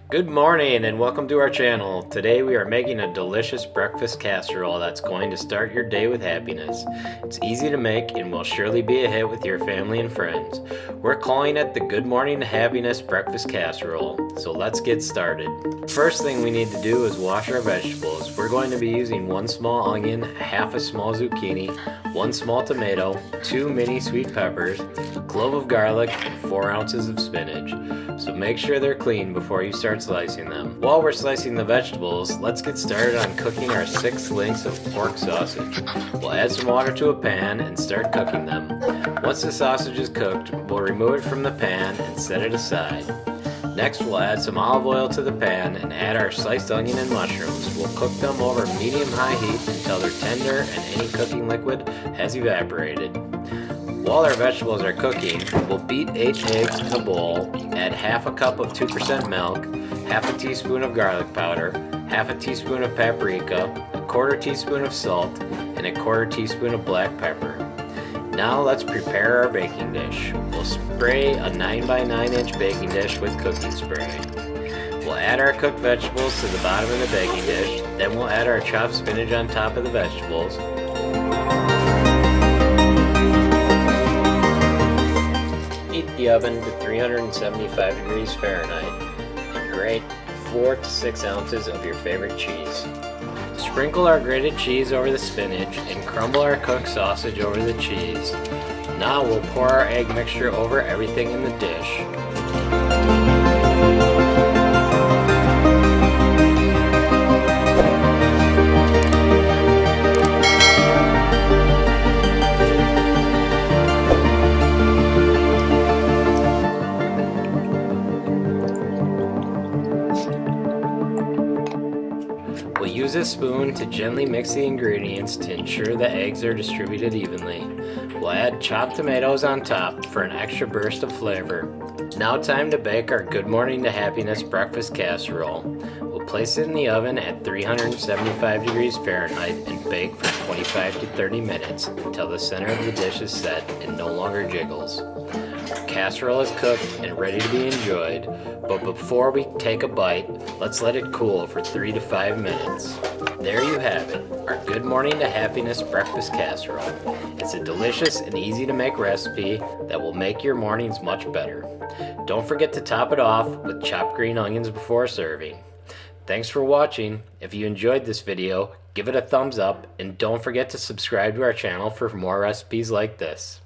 Good morning and welcome to our channel. Today we are making a delicious breakfast casserole that's going to start your day with happiness. It's easy to make and will surely be a hit with your family and friends. We're calling it the Good Morning to Happiness Breakfast Casserole. So let's get started. First thing we need to do is wash our vegetables. We're going to be using 1 small onion, half a small zucchini, 1 small tomato, 2 mini sweet peppers, a clove of garlic, and 4 ounces of spinach. So make sure they're clean before you start slicing them. While we're slicing the vegetables, let's get started on cooking our 6 links of pork sausage. We'll add some water to a pan and start cooking them. Once the sausage is cooked, we'll remove it from the pan and set it aside. Next, we'll add some olive oil to the pan and add our sliced onion and mushrooms. We'll cook them over medium-high heat until they're tender and any cooking liquid has evaporated. While our vegetables are cooking, we'll beat 8 eggs in a bowl, add half a cup of 2% milk, half a teaspoon of garlic powder, half a teaspoon of paprika, a quarter teaspoon of salt, and a quarter teaspoon of black pepper. Now let's prepare our baking dish. We'll spray a 9 by 9 inch baking dish with cooking spray. We'll add our cooked vegetables to the bottom of the baking dish, then we'll add our chopped spinach on top of the vegetables. Heat the oven to 375 degrees Fahrenheit and grate 4 to 6 ounces of your favorite cheese. Sprinkle our grated cheese over the spinach and crumble our cooked sausage over the cheese. Now we'll pour our egg mixture over everything in the dish. We'll use a spoon to gently mix the ingredients to ensure the eggs are distributed evenly. We'll add chopped tomatoes on top for an extra burst of flavor. Now time to bake our Good Morning to Happiness breakfast casserole. We'll place it in the oven at 375 degrees Fahrenheit and bake for 25 to 30 minutes until the center of the dish is set and no longer jiggles. Our casserole is cooked and ready to be enjoyed, but before we take a bite, let's let it cool for 3 to 5 minutes. There you have it, our Good Morning to Happiness breakfast casserole. It's a delicious and easy to make recipe that will make your mornings much better. Don't forget to top it off with chopped green onions before serving. Thanks for watching. If you enjoyed this video, give it a thumbs up and don't forget to subscribe to our channel for more recipes like this.